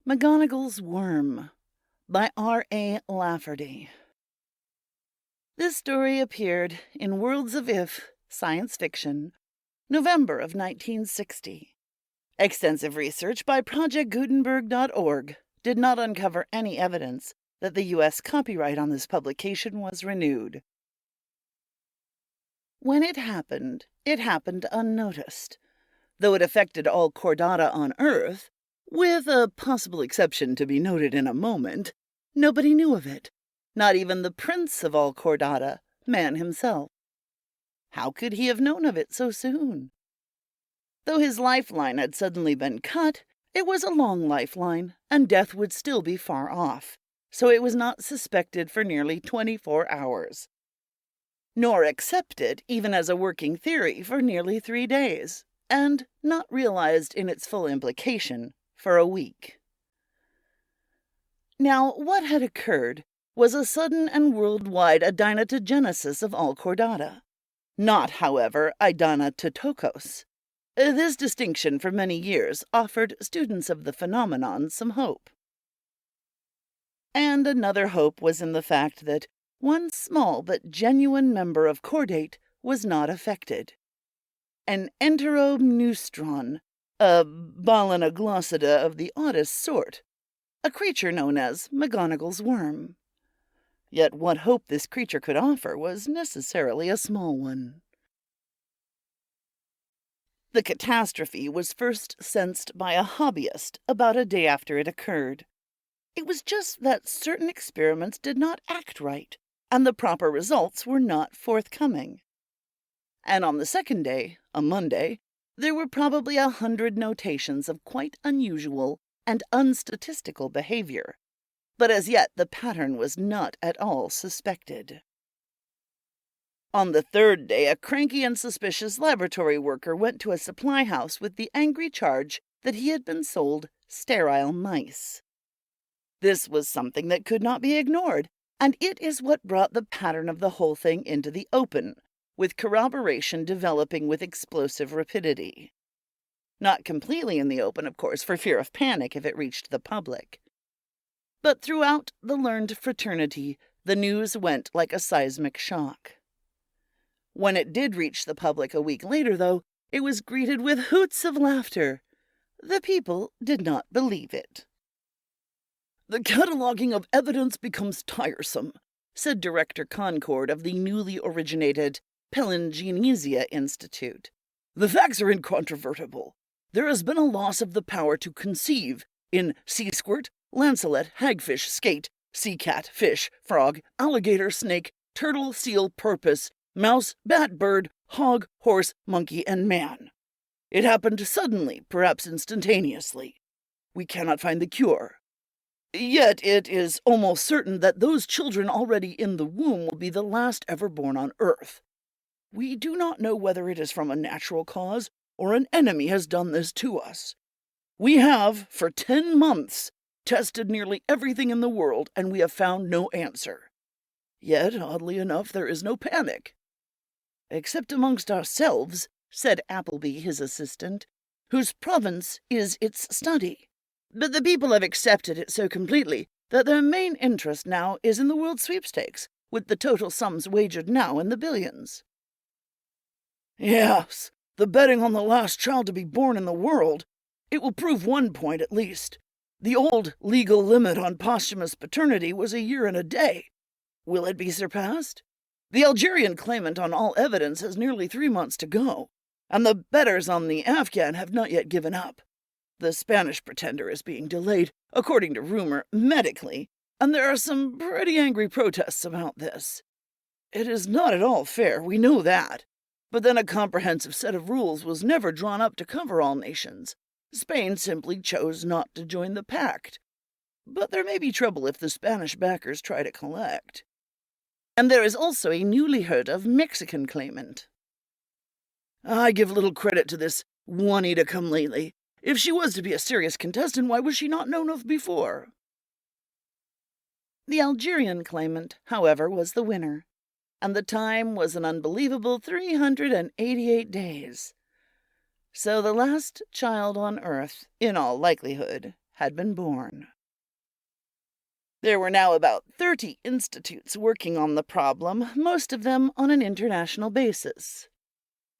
McGonigal's Worm by R.A. Lafferty. This story appeared in Worlds of If, Science Fiction, November of 1960. Extensive research by ProjectGutenberg.org did not uncover any evidence that the U.S. copyright on this publication was renewed. When it happened unnoticed. Though it affected all chordata on Earth, with a possible exception to be noted in a moment, nobody knew of it, not even the prince of all chordata, man himself. How could he have known of it so soon? Though his lifeline had suddenly been cut, it was a long lifeline, and death would still be far off, so it was not suspected for nearly 24 hours. Nor accepted, even as a working theory, for nearly 3 days, and not realized in its full implication for a week. Now, what had occurred was a sudden and worldwide idynatogenesis of all chordata. Not, however, idynatotokos. This distinction for many years offered students of the phenomenon some hope. And another hope was in the fact that one small but genuine member of chordate was not affected. An enteromneustron, a balanoglossida of the oddest sort, a creature known as McGonigal's worm. Yet what hope this creature could offer was necessarily a small one. The catastrophe was first sensed by a hobbyist about a day after it occurred. It was just that certain experiments did not act right, and the proper results were not forthcoming. And on the second day, a Monday, there were probably 100 notations of quite unusual and unstatistical behavior, but as yet the pattern was not at all suspected. On the third day, a cranky and suspicious laboratory worker went to a supply house with the angry charge that he had been sold sterile mice. This was something that could not be ignored, and it is what brought the pattern of the whole thing into the open, with corroboration developing with explosive rapidity. Not completely in the open, of course, for fear of panic if it reached the public. But throughout the learned fraternity, the news went like a seismic shock. When it did reach the public a week later, though, it was greeted with hoots of laughter. The people did not believe it. "The cataloging of evidence becomes tiresome," said Director Concord of the newly originated Palingenesia Institute. "The facts are incontrovertible. There has been a loss of the power to conceive in sea squirt, lancelet, hagfish, skate, sea cat, fish, frog, alligator, snake, turtle, seal, porpoise, mouse, bat, bird, hog, horse, monkey, and man. It happened suddenly, perhaps instantaneously. We cannot find the cure. Yet it is almost certain that those children already in the womb will be the last ever born on Earth. We do not know whether it is from a natural cause or an enemy has done this to us. We have, for 10 months, tested nearly everything in the world, and we have found no answer. Yet, oddly enough, there is no panic. Except amongst ourselves," said Appleby, his assistant, "whose province is its study. But the people have accepted it so completely that their main interest now is in the world sweepstakes, with the total sums wagered now in the billions." "Yes, the betting on the last child to be born in the world. It will prove one point at least. The old legal limit on posthumous paternity was 1 year and a day. Will it be surpassed? The Algerian claimant on all evidence has nearly 3 months to go, and the bettors on the Afghan have not yet given up. The Spanish pretender is being delayed, according to rumor, medically, and there are some pretty angry protests about this. It is not at all fair, we know that. But then a comprehensive set of rules was never drawn up to cover all nations. Spain simply chose not to join the pact. But there may be trouble if the Spanish backers try to collect. And there is also a newly heard of Mexican claimant. I give little credit to this Juanita Come-Lately. If she was to be a serious contestant, why was she not known of before?" The Algerian claimant, however, was the winner, and the time was an unbelievable 388 days. So the last child on Earth, in all likelihood, had been born. There were now about 30 institutes working on the problem, most of them on an international basis.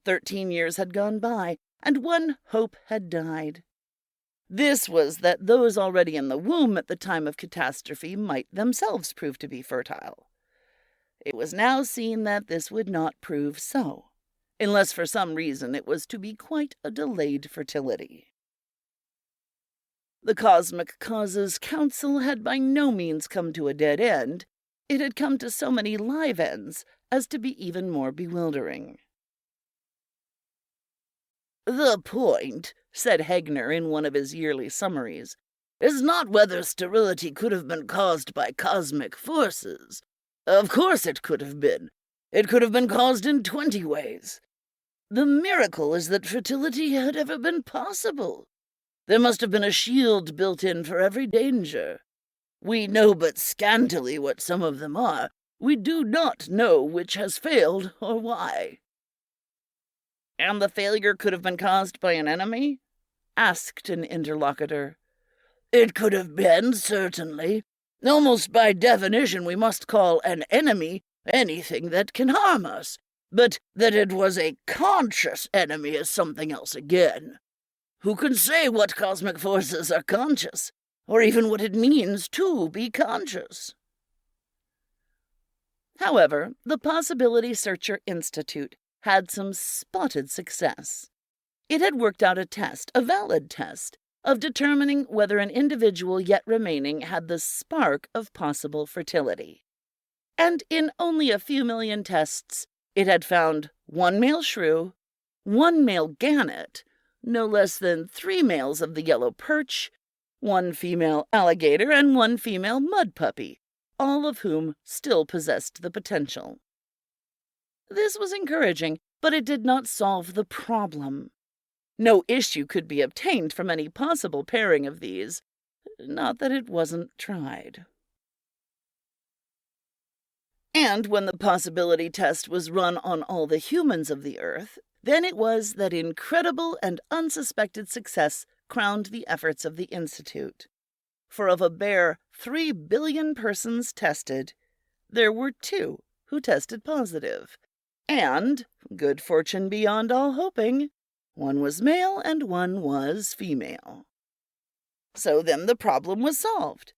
13 years had gone by, and one hope had died. This was that those already in the womb at the time of catastrophe might themselves prove to be fertile. It was now seen that this would not prove so, unless for some reason it was to be quite a delayed fertility. The Cosmic Causes Council had by no means come to a dead end. It had come to so many live ends as to be even more bewildering. "The point," said Heegner in one of his yearly summaries, "is not whether sterility could have been caused by cosmic forces. Of course it could have been. It could have been caused in 20 ways. The miracle is that fertility had ever been possible. There must have been a shield built in for every danger. We know but scantily what some of them are. We do not know which has failed or why." "And the failure could have been caused by an enemy?" asked an interlocutor. "It could have been, certainly. Almost by definition we must call an enemy anything that can harm us. But that it was a conscious enemy is something else again. Who can say what cosmic forces are conscious, or even what it means to be conscious?" However, the Possibility Searcher Institute had some spotted success. It had worked out a test, a valid test, of determining whether an individual yet remaining had the spark of possible fertility. And in only a few million tests, it had found 1 male shrew, 1 male gannet, no less than 3 males of the yellow perch, 1 female alligator, and 1 female mud puppy, all of whom still possessed the potential. This was encouraging, but it did not solve the problem. No issue could be obtained from any possible pairing of these, not that it wasn't tried. And when the possibility test was run on all the humans of the Earth, then it was that incredible and unsuspected success crowned the efforts of the Institute. For of a bare 3 billion persons tested, there were 2 who tested positive. And, good fortune beyond all hoping, 1 was male and 1 was female. So then the problem was solved.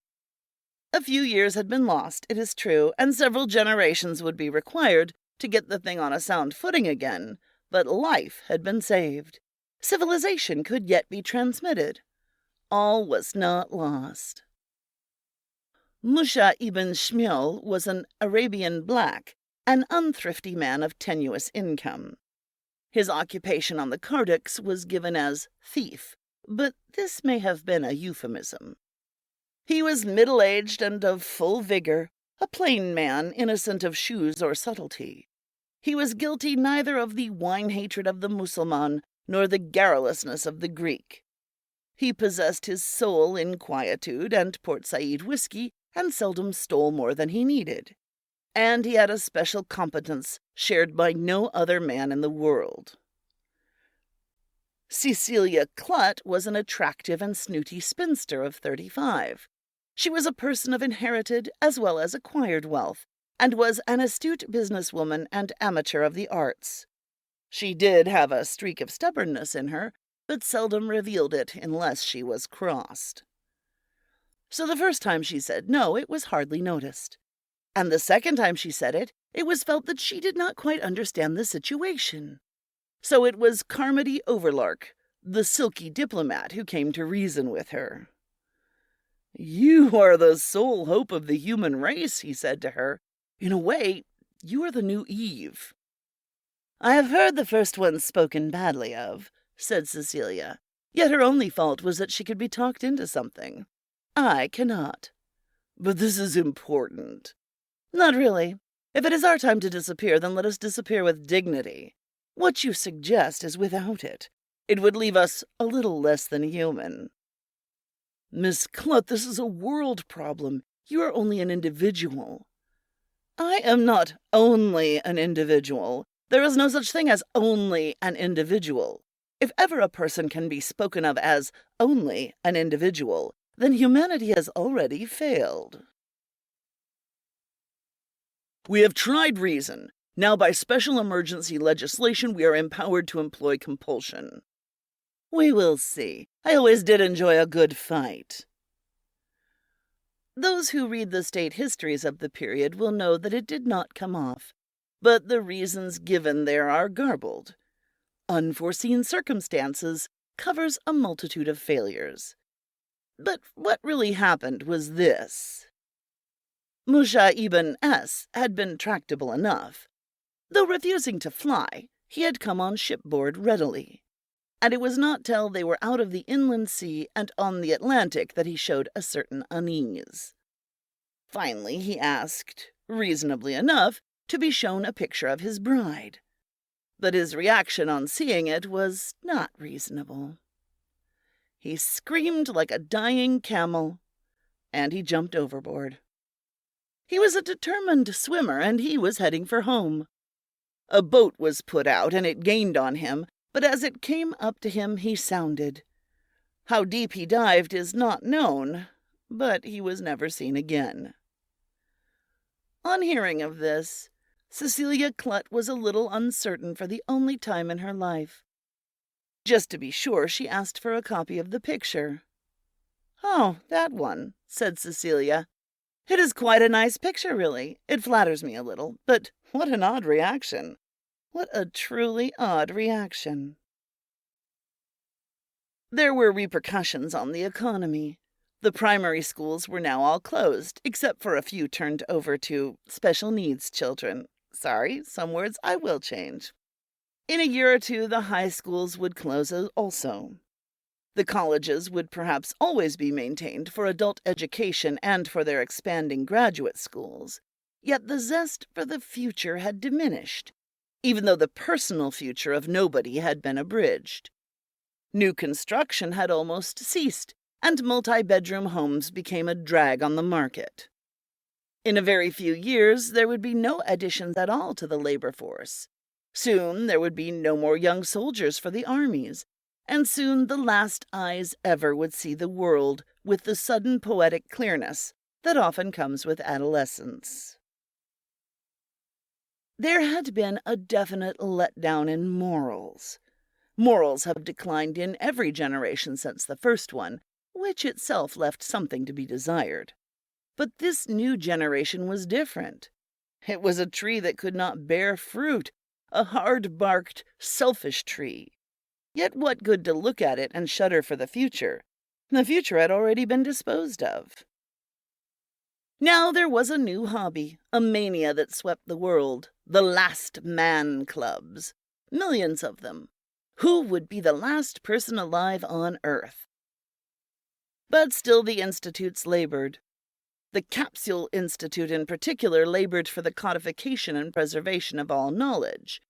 A few years had been lost, it is true, and several generations would be required to get the thing on a sound footing again, but life had been saved. Civilization could yet be transmitted. All was not lost. Musha ibn Shmuel was an Arabian black, an unthrifty man of tenuous income. His occupation on the Carducks was given as thief, but this may have been a euphemism. He was middle-aged and of full vigor, a plain man, innocent of shoes or subtlety. He was guilty neither of the wine-hatred of the Mussulman nor the garrulousness of the Greek. He possessed his soul in quietude and Port Said whiskey, and seldom stole more than he needed. And he had a special competence shared by no other man in the world. Cecilia Clutt was an attractive and snooty spinster of 35. She was a person of inherited as well as acquired wealth, and was an astute businesswoman and amateur of the arts. She did have a streak of stubbornness in her, but seldom revealed it unless she was crossed. So the first time she said no, it was hardly noticed. And the second time she said it, it was felt that she did not quite understand the situation. So it was Carmody Overlark, the silky diplomat, who came to reason with her. "You are the sole hope of the human race," he said to her. "In a way, you are the new Eve." "I have heard the first one spoken badly of," said Cecilia, yet her only fault was that she could be talked into something. "I cannot." "But this is important." "Not really. If it is our time to disappear, then let us disappear with dignity. What you suggest is without it. It would leave us a little less than human." "Miss Clutt, this is a world problem. You are only an individual." "I am not only an individual. There is no such thing as only an individual. If ever a person can be spoken of as only an individual, then humanity has already failed. We have tried reason. Now by special emergency legislation we are empowered to employ compulsion. We will see. I always did enjoy a good fight. Those who read the state histories of the period will know that it did not come off, but the reasons given there are garbled. Unforeseen circumstances covers a multitude of failures. But what really happened was this. Musha ibn S had been tractable enough. Though refusing to fly, he had come on shipboard readily, and it was not till they were out of the inland sea and on the Atlantic that he showed a certain unease. Finally he asked, reasonably enough, to be shown a picture of his bride. But his reaction on seeing it was not reasonable. He screamed like a dying camel, and he jumped overboard. He was a determined swimmer, and he was heading for home. A boat was put out, and it gained on him, but as it came up to him he sounded. How deep he dived is not known, but he was never seen again. On hearing of this, Cecilia Clutt was a little uncertain for the only time in her life. Just to be sure, she asked for a copy of the picture. "Oh, that one," said Cecilia. "It is quite a nice picture, really. It flatters me a little, but what an odd reaction. What a truly odd reaction." There were repercussions on the economy. The primary schools were now all closed, except for a few turned over to special needs children. Sorry, some words I will change. In a year or two, the high schools would close also. The colleges would perhaps always be maintained for adult education and for their expanding graduate schools. Yet the zest for the future had diminished, even though the personal future of nobody had been abridged. New construction had almost ceased, and multi-bedroom homes became a drag on the market. In a very few years, there would be no additions at all to the labor force. Soon there would be no more young soldiers for the armies, and soon the last eyes ever would see the world with the sudden poetic clearness that often comes with adolescence. There had been a definite letdown in morals. Morals have declined in every generation since the first one, which itself left something to be desired. But this new generation was different. It was a tree that could not bear fruit, a hard-barked, selfish tree. Yet what good to look at it and shudder for the future? The future had already been disposed of. Now there was a new hobby, a mania that swept the world, the last man clubs. Millions of them. Who would be the last person alive on Earth? But still the institutes labored. The Capsule Institute in particular labored for the codification and preservation of all knowledge.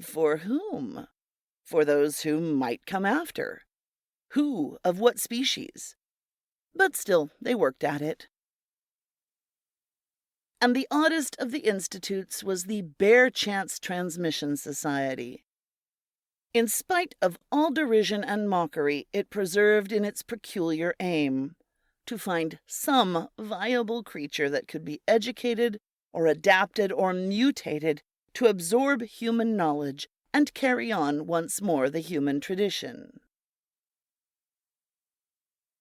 For whom? For those who might come after. Who, of what species? But still, they worked at it. And the oddest of the institutes was the Bare Chance Transmission Society. In spite of all derision and mockery, it preserved in its peculiar aim to find some viable creature that could be educated or adapted or mutated to absorb human knowledge and carry on once more the human tradition.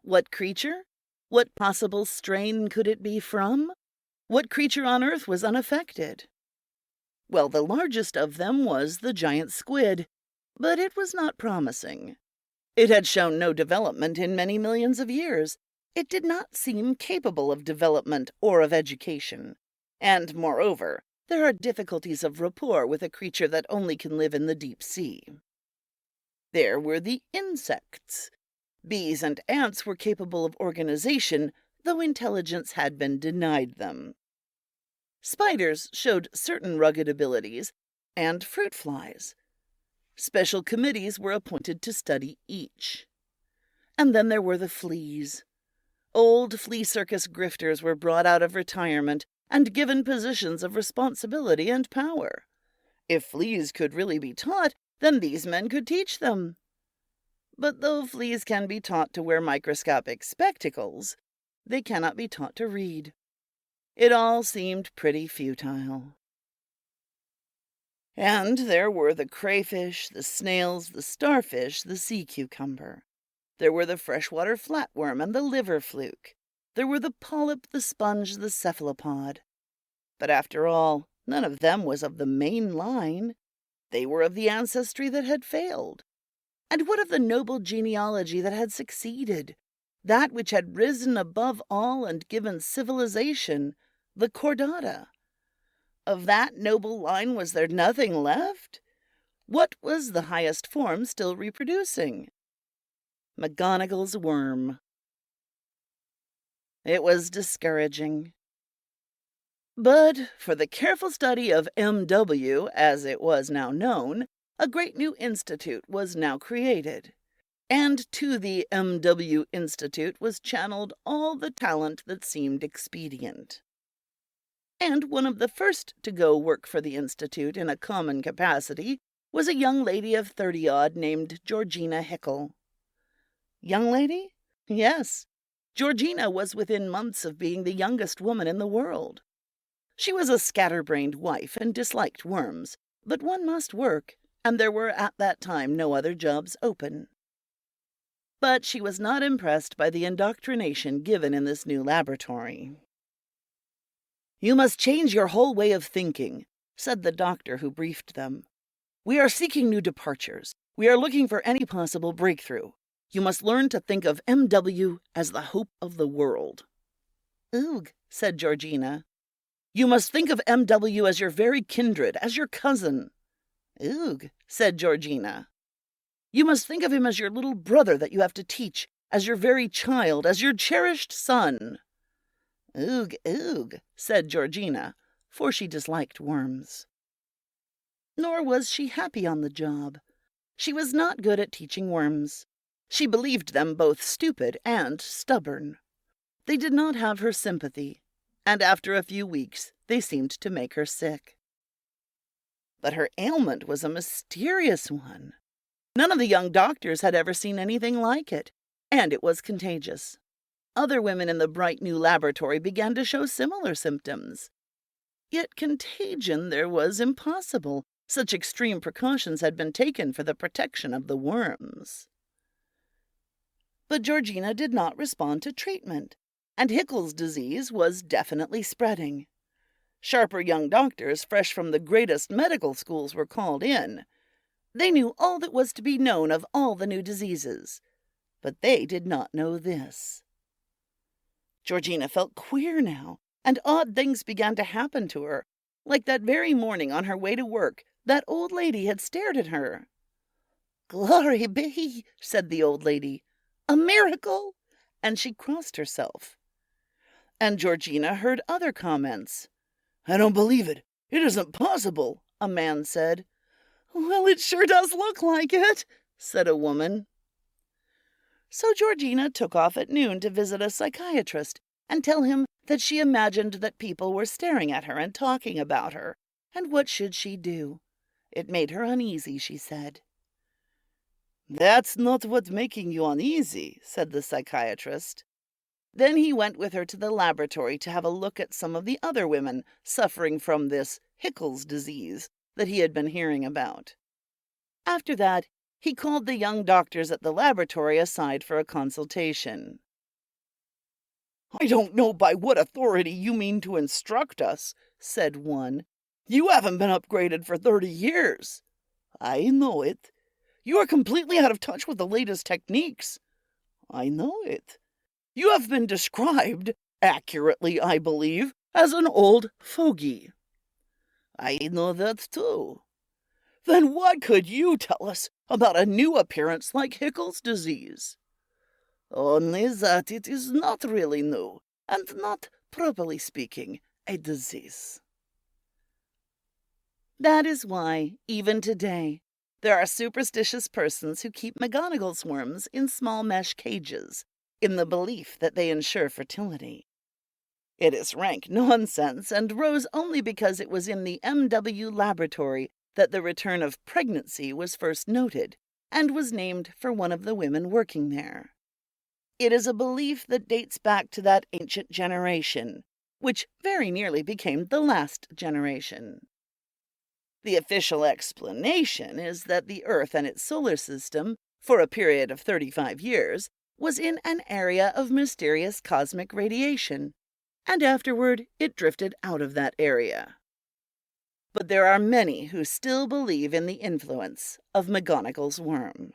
What creature? What possible strain could it be from? What creature on Earth was unaffected? Well, the largest of them was the giant squid, but it was not promising. It had shown no development in many millions of years. It did not seem capable of development or of education. And, moreover, there are difficulties of rapport with a creature that only can live in the deep sea. There were the insects. Bees and ants were capable of organization, though intelligence had been denied them. Spiders showed certain rugged abilities, and fruit flies. Special committees were appointed to study each. And then there were the fleas. Old flea circus grifters were brought out of retirement and given positions of responsibility and power. If fleas could really be taught, then these men could teach them. But though fleas can be taught to wear microscopic spectacles, they cannot be taught to read. It all seemed pretty futile. And there were the crayfish, the snails, the starfish, the sea cucumber. There were the freshwater flatworm and the liver fluke. There were the polyp, the sponge, the cephalopod. But after all, none of them was of the main line. They were of the ancestry that had failed. And what of the noble genealogy that had succeeded? That which had risen above all and given civilization, the chordata. Of that noble line was there nothing left? What was the highest form still reproducing? McGonigal's worm. It was discouraging. But for the careful study of M.W., as it was now known, a great new institute was now created. And to the M.W. Institute was channeled all the talent that seemed expedient. And one of the first to go work for the Institute in a common capacity was a young lady of 30-odd named Georgina Haeckel. Young lady? Yes. Georgina was within months of being the youngest woman in the world. She was a scatterbrained wife and disliked worms, but one must work, and there were at that time no other jobs open. But she was not impressed by the indoctrination given in this new laboratory. "You must change your whole way of thinking," said the doctor who briefed them. "We are seeking new departures. We are looking for any possible breakthrough. You must learn to think of M.W. as the hope of the world." "Oog," said Georgina. "You must think of M.W. as your very kindred, as your cousin." "Oog," said Georgina. "You must think of him as your little brother that you have to teach, as your very child, as your cherished son." "Oog, oog," said Georgina, for she disliked worms. Nor was she happy on the job. She was not good at teaching worms. She believed them both stupid and stubborn. They did not have her sympathy, and after a few weeks they seemed to make her sick. But her ailment was a mysterious one. None of the young doctors had ever seen anything like it, and it was contagious. Other women in the bright new laboratory began to show similar symptoms. Yet contagion there was impossible. Such extreme precautions had been taken for the protection of the worms. But Georgina did not respond to treatment, and Haeckel's disease was definitely spreading. Sharper young doctors, fresh from the greatest medical schools, were called in. They knew all that was to be known of all the new diseases, but they did not know this. Georgina felt queer now, and odd things began to happen to her. Like that very morning on her way to work, that old lady had stared at her. "Glory be," said the old lady. "A miracle!" And she crossed herself. And Georgina heard other comments. "I don't believe it. It isn't possible," a man said. "Well, it sure does look like it," said a woman. So Georgina took off at noon to visit a psychiatrist and tell him that she imagined that people were staring at her and talking about her, and what should she do? It made her uneasy, she said. "That's not what making you uneasy," said the psychiatrist. Then he went with her to the laboratory to have a look at some of the other women suffering from this Haeckel's disease that he had been hearing about. After that, he called the young doctors at the laboratory aside for a consultation. "I don't know by what authority you mean to instruct us," said one. "You haven't been upgraded for 30 years. "I know it." "You are completely out of touch with the latest techniques." "I know it." "You have been described, accurately I believe, as an old fogey." "I know that too." "Then what could you tell us about a new appearance like Haeckel's disease?" "Only that it is not really new, and not, properly speaking, a disease." That is why, even today, there are superstitious persons who keep McGonigal's worms in small mesh cages, in the belief that they ensure fertility. It is rank nonsense, and rose only because it was in the M.W. laboratory that the return of pregnancy was first noted, and was named for one of the women working there. It is a belief that dates back to that ancient generation, which very nearly became the last generation. The official explanation is that the Earth and its solar system, for a period of 35 years, was in an area of mysterious cosmic radiation, and afterward it drifted out of that area. But there are many who still believe in the influence of McGonigal's worm.